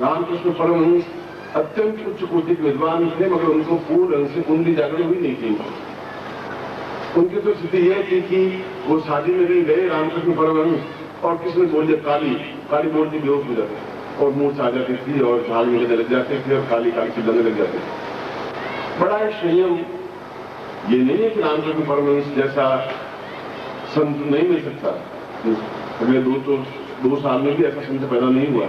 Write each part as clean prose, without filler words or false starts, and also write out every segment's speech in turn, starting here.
रामकृष्ण परमहंस अत्यंत उच्च कोटि के विद्वान थे, मगर उनको पूर्ण रंग से कुंडली जागरण हुई नहीं थी। उनकी तो स्थिति यह थी कि वो शादी में भी गए रामकृष्ण परमहंस और किसी ने बोल दिया काली, काली बोलती बेहोश हो जाती और मुंह से आ जाती थी और झाग निकलने लग जाते थे और काली काली चिल्लाने लग जाते थे। बड़ा संयम। ये नहीं है कि रामकृष्ण परमहंस जैसा संत नहीं मिल सकता, अगले 2 साल में भी ऐसा संत पैदा नहीं हुआ,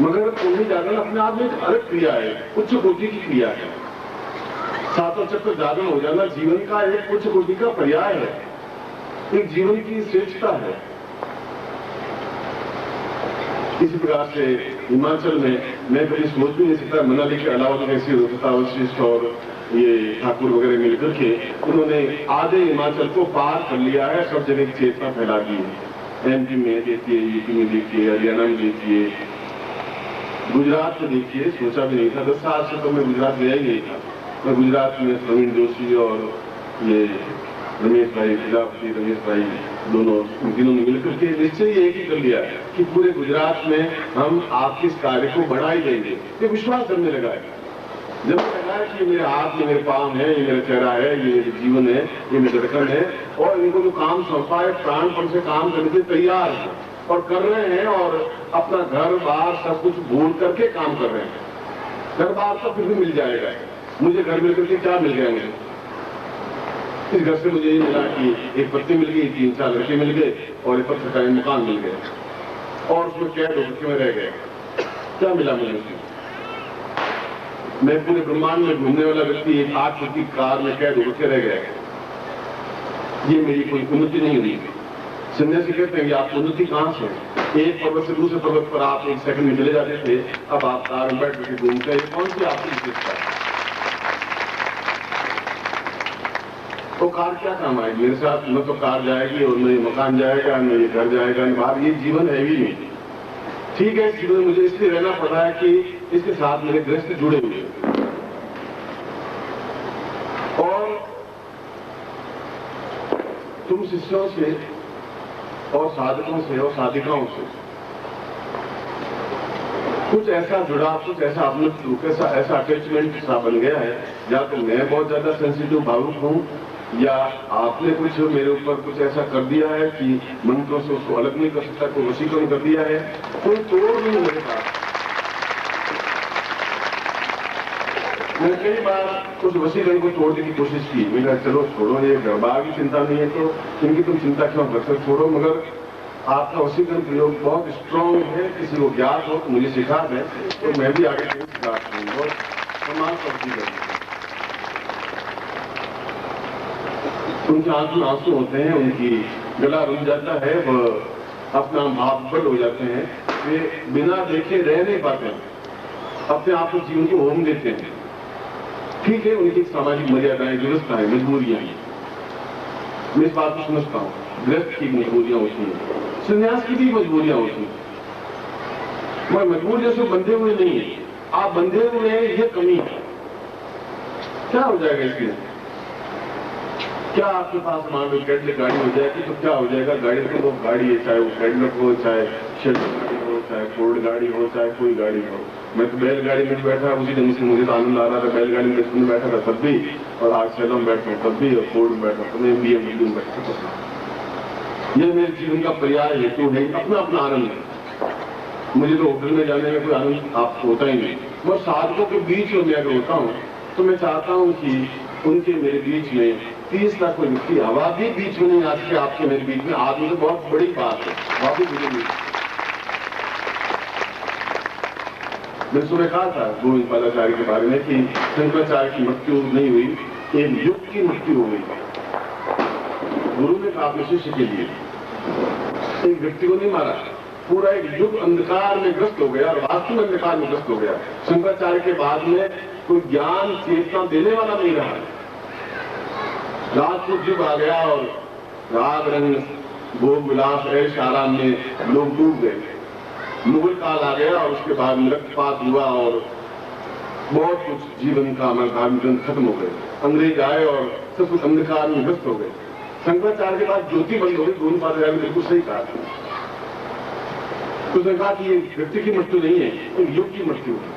मगर कुंडली जागरण अपने आप में एक अलग क्रिया है, उच्च कोटि की क्रिया है। सातों चक्र जागरण हो जाना जीवन का एक उच्च कोटि का पर्याय है, एक जीवन की श्रेष्ठता है। इसी प्रकार से हिमाचल में मैं कभी सोच भी नहीं सकता, मनाली के अलावा कैसे होता वशिष्ठ और ये ठाकुर वगैरह मिलकर के उन्होंने आधे हिमाचल को पार कर लिया है, सब जगह की चेतना फैला दी है। एमपी में देखिए, यूपी में देखिए, हरियाणा में देखिए, गुजरात में देखिए। सोचा भी नहीं था, 10 साल से तो मैं गुजरात गया ही नहीं था। मैं गुजरात में प्रवीण जोशी और ये रमेश भाई, प्रजापति रमेश भाई, दोनों तीनों ने मिलकर के निश्चय ये ही कर लिया कि पूरे गुजरात में हम आपके इस कार्य को बढ़ा ही देंगे। ये विश्वास करने लगा है, जब लगा है कि मेरे हाथ में मेरे पाँव है, ये मेरा चेहरा है, ये मेरे जीवन है, ये मेरी धड़कन है, और इनको जो काम सौंपा है प्राणपण से काम करने के तैयार है और कर रहे हैं, और अपना घर बार सब कुछ भूल करके काम कर रहे हैं। घर बार तो फिर भी मिल जाएगा, मुझे घर मिल करके क्या मिल गया? मुझे इस घर से मुझे ये मिला कि एक पत्नी मिल गई, 3-4 लड़के मिल गए और एक पत्थर का मकान मिल गया, और उसमें कैद होकर में रह गए। क्या मिला मुझे? मैं पूरे ब्रह्मांड में घूमने वाला व्यक्ति एक 8 फुट की कार में कैद होकर रह गया। ये मेरी कोई उन्नति नहीं हुई। सन्यासी कहते हैं कि आप उन्नति कहां से? एक पर्वत से दूसरे पर्वत पर आप 1 सेकंड में चले जाते थे, अब आप कार में बैठ करके घूमते हैं। कौन सी आपकी विशेषता है? तो कार क्या काम आएगी मेरे साथ? न तो कार जाएगी और न ये मकान जाएगा, न ये घर जाएगा, न बाहर। ये जीवन है ही नहीं। ठीक है, इस जीवन में मुझे इसलिए रहना पड़ रहा है कि इसके साथ मेरे गृहस्थ जुड़े हुए हैं, और तुम शिष्यों से और साधकों से और साधिकाओं से कुछ ऐसा जुड़ा, कुछ ऐसा अपने ऐसा अटैचमेंट सा बन गया है, या तो मैं बहुत ज्यादा सेंसिटिव भावुक हूं, या आपने कुछ मेरे ऊपर कुछ ऐसा कर दिया है कि मंत्रों से उसको अलग नहीं कर सकता, कोई वशीकरण कर दिया है। कोई तोड़ नहीं मेरे पास। मैंने कई बार उस वशीकरण को तोड़ने की कोशिश की। मैंने कहा चलो छोड़ो, ये गड़बड़ की चिंता नहीं है तो इनकी तुम चिंता क्यों करते, छोड़ो। मगर आपका वशीकरण प्रयोग बहुत स्ट्रॉन्ग है, किसी को ज्ञात हो तो मुझे सिखा दें, तो मैं भी आगे सिखा दूंगा और सम्मान करती करूंगा। उनके आंख में आंसू होते हैं, उनकी गला रुंध जाता है, वह अपना भावबल हो जाते हैं, वे बिना देखे रह नहीं पाते, अपने आप को जीवन को होम देते हैं। ठीक है, उनकी सामाजिक मर्यादाएं, व्यवस्थाएं, मजबूरियां हैं, मैं इस बात को समझता हूँ। गृहस्थ की मजबूरियां होती हैं, संन्यास की भी मजबूरियां होती हैं, मगर मजबूरियों से बंधे हुए नहीं है। आप बंधे हुए हैं, ये कमी है। क्या हो जाएगा इसमें? क्या आपके पास मान लो कैडलर गाड़ी हो जाएगी तो क्या हो जाएगा? गाड़ी तो वो गाड़ी है, चाहे वो कैडलर हो, चाहे शेल्टर गाड़ी हो, चाहे फोर्ड गाड़ी हो, चाहे कोई गाड़ी हो। मैं तो बैलगाड़ी में बैठा, उसी ढंग से मुझे तो आनंद आ रहा था। बैलगाड़ी में बैठा था तब भी, और आज सैलम में बैठा हूँ तब भी, और फोर्ड में बैठा तब मैं BMW में बैठा था। ये मेरे जीवन का पर्याय हेतु है, अपना अपना आनंद है। मुझे तो होटल में जाने में कोई आनंद आपको होता ही नहीं। मैं साधकों के बीच में अगर होता हूँ तो मैं चाहता हूँ कि उनके मेरे बीच में 30 लाख कोई व्यक्ति हवा भी बीच में नहीं आ सके, आपके मेरे बीच में आदमी तो बहुत बड़ी बात है। हवा भी मिलेगी। मैंने सुबह कहा था गोविंद पादाचार्य के बारे में कि शंकराचार्य की मृत्यु नहीं हुई, एक युग की मृत्यु हो गई। गुरु ने कहा अपने शिष्य के लिए, एक व्यक्ति को नहीं मारा, पूरा एक युग अंधकार में ग्रस्त हो गया और वास्तव में अंधकार में ग्रस्त हो गया। शंकराचार्य के बाद में कोई ज्ञान चेतना देने वाला नहीं रहा। राजपूत युग आ गया और राग रंग भोग विलास ऐश आराम में लोग डूब गए। मुगल काल आ गया और उसके बाद रक्तपात हुआ और बहुत कुछ जीवन का हमारा धार्मिक ग्रंथ खत्म हो गए। अंग्रेज आए और सब कुछ अंधकार में ग्रस्त हो गए। शंकराचार्य के बाद ज्योति बंद हो गई। गोविंद पादाचार्य ने बिल्कुल सही कहा। तो उसने कहा कि ये व्यक्ति की मृत्यु नहीं है, एक युग की मृत्यु है।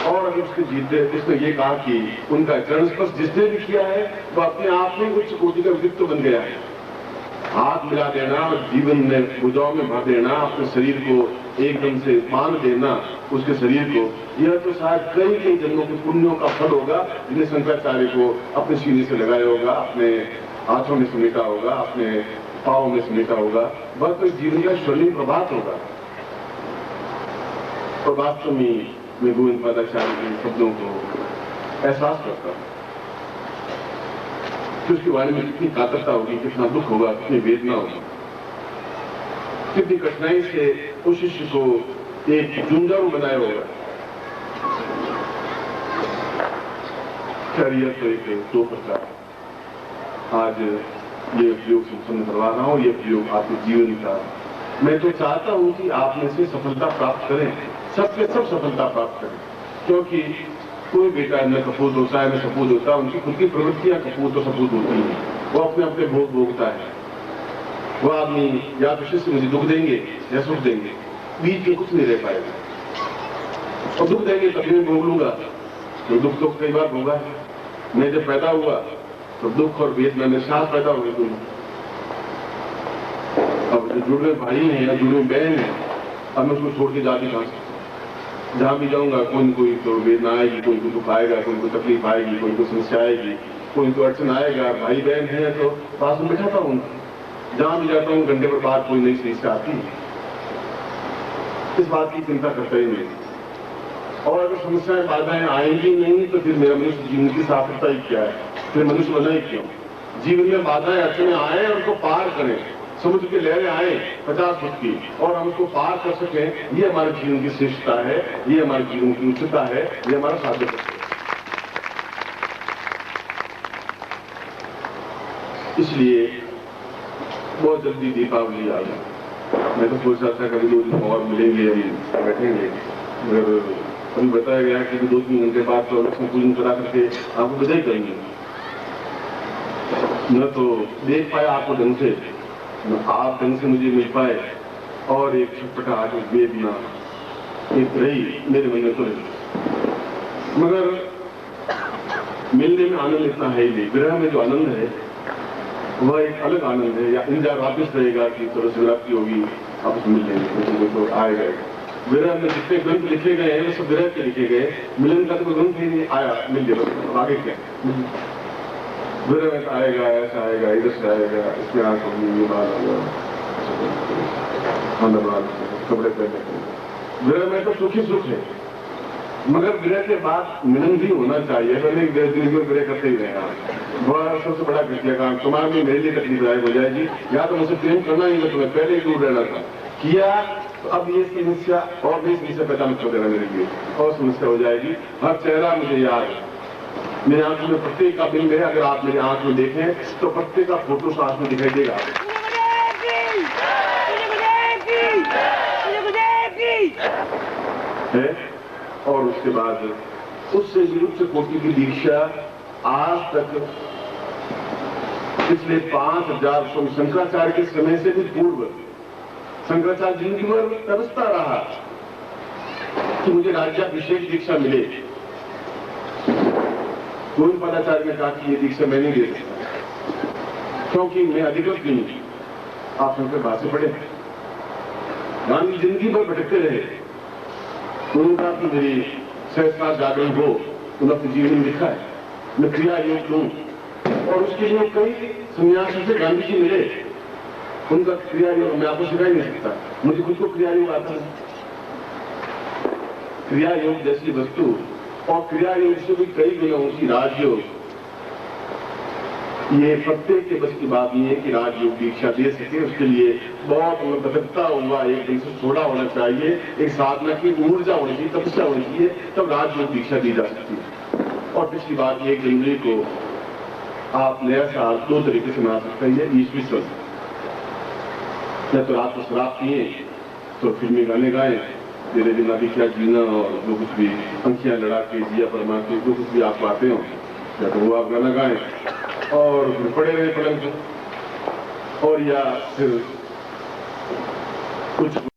और अगर उसके जीते उसने ये कहा कि उनका चरण स्पर्श जिसने भी किया है वो अपने आप में उच्च कोटि का व्यक्तित्व बन गया है। हाथ मिला देना और जीवन में भुजाओं में भर देना, अपने शरीर को एकदम से बांध देना उसके शरीर को, यह तो शायद कई कई जन्मों के पुण्यों का फल होगा जिन्हें शंकराचार्य को अपने सीने से लगाया होगा, अपने हाथों में समेटा होगा, अपने पाँव में समेटा होगा। वह तो जीवन का स्वर्णिम प्रभात होगा। और वास्तव में मैं गोविंद पादाचार्य के शब्दों को एहसास करता हूं कि उसके बारे में कितनी कातरता होगी, कितना दुख होगा, कितनी वेदना होगी, कितनी कठिनाई से उस शिष्य को एक जुंजारू बनाया होगा। खैर तो एक दो प्रकार आज ये प्रयोग संपन्न करवा रहा हूं, ये प्रयोग आपके जीवन का। मैं तो चाहता हूं कि आप में से सफलता प्राप्त करें, सबके सब सफलता प्राप्त करें, क्योंकि कोई बेटा न कपूत होता है न सपूत होता है, उनकी खुद की प्रवृत्तियां कपूत और सपूत होती हैं, वो अपने अपने भोग भोगता है। वो आदमी या तो शिष्य मुझे दुख देंगे या सुख देंगे, बीच में कुछ नहीं रह पाएगा। और दुख देंगे तभी मैं भोग लूंगा, तो दुख तो कई बार भोगा है। मैं जब पैदा हुआ तो दुख और वेदना में साथ पैदा हो गई। अब जो जुड़े भाई हैं या जुड़े बहन हैं, अब मैं उसको छोड़ के जाती कहां से? जहां भी जाऊंगा कोई न कोई तो वेदना आएगी, कोई को दुख आएगा, कोई को तकलीफ आएगी, कोई को समस्या आएगी, कोई को अड़चन आएगा। भाई बहन है तो पास में बैठाता हूँ, जहां भी जाता हूँ घंटे पर बाद कोई नई समस्या आती है, इस बात की चिंता करता ही नहीं। और अगर समस्याएं बाधाएं आएंगी नहीं तो फिर मेरा मनुष्य जीवन की सार्थकता ही क्या है, फिर मनुष्य बना ही क्यों? जीवन में बाधाएं अड़चने आए और उनको पार करें, समुद्र की लहरें आए 50 फुट की और हम उसको पार कर सकें, ये हमारे जीवन की श्रेष्ठता है, ये हमारे जीवन की उच्चता है, ये हमारा साध्य है। इसलिए बहुत जल्दी दीपावली आ गई। मैं तो सोच रहा था कभी 2 दिन और मिलेंगे, हम बैठेंगे, मगर अभी बताया गया कि 2-3 घंटे बाद तो लक्ष्मी पूजन करा करके आपको विदाई करेंगे। न तो देख पाया आपको ढंग से, आप ढंग से मुझे मिल पाए, और एक छटपटाहट वेदना एक रही मेरे मन में तो रही। मगर मिलने में आनंद इतना है ही नहीं। विरह में जो आनंद है वह एक अलग आनंद है। या इंतजार वापिस रहेगा कि चलो शिवरात्रि होगी आपस मिल लेंगे, तो आएगा। विरह में जितने ग्रंथ लिखे गए हैं वो सब विरह के लिखे गए, मिलन का तो कोई ग्रंथ ही नहीं आया, मिल गया आगे क्या? विरह में आएगा, ऐसा आएगा, इधर से आएगा, इसमें आंख होगी, ये बाल होगा, कपड़े पहने। विरह में तो सुख ही सुख है, मगर विरह के बाद मिलन भी होना चाहिए। एक दिन को विरह करते ही रहेगा, वह सबसे बड़ा घटिया काम। तुम्हारे में मेरे लिए तकलीफ हो जाएगी, या तो मुझे प्रेम करना ही मैं तुम्हें पहले ही दूर रहना था, किया तो अब ये समस्या और भी समस्या पैदा मत कर देना मेरे लिए, और समस्या हो जाएगी। हर चेहरा मुझे याद है, मेरी आंखों में प्रत्येक का बिंब है। अगर आप मेरी आंख में देखें तो प्रत्येक का फोटो साथ में दिखाई देगा है। और उसके बाद उससे विरुद्ध कोटि की दीक्षा आज तक पिछले 5000 वर्षों शंकराचार्य के समय से भी पूर्व शंकराचार्य जिंदगी भर तरसता रहा कि मुझे राज्याभिषेक दीक्षा मिले। गोविंद पादाचार्य ने कहा कि ये दीक्षा मैं नहीं दे सकता क्योंकि मैं अधिकृत नहीं। आप शंकर भाषा पढ़े, गांधी जिंदगी भर भटकते रहे। उन्होंने कहा कि मेरी सहस्त्र जागरण हो, उन्होंने अपने जीवन में लिखा है, मैं क्रिया योग लूं, और उसके लिए कई सन्यासी से गांधी जी मिले। उनका क्रिया योग मैं आपको सिखा ही नहीं सकता, मुझे खुद को क्रिया योग आता है। क्रिया योग जैसी वस्तु और क्रिया योग से भी कई गुना ऊंची राजयोग, ये प्रत्येक के बस की बात नहीं है कि राजयोग दीक्षा दे सके। उसके लिए बहुत बदकता हुआ एक दिन से थोड़ा होना चाहिए, एक साधना की ऊर्जा होनी चाहिए, तपस्या होनी चाहिए, तब राजयोग दीक्षा दी जा सकती है। और पिछली बात 1 जनवरी को आप नया साल 2 तरीके से मना सकते हैं। ईस्वी सन या तो रात को शराब पिए तो फिल्मी गाने गाए, तेरे बिना भी क्या जीना, और जो कुछ भी पंखियां लड़ा के जिया परमा के जो कुछ भी आप पाते हो, या तो वो आप गाना गाएं और फिर पड़े रहे पलंग पर, और या फिर कुछ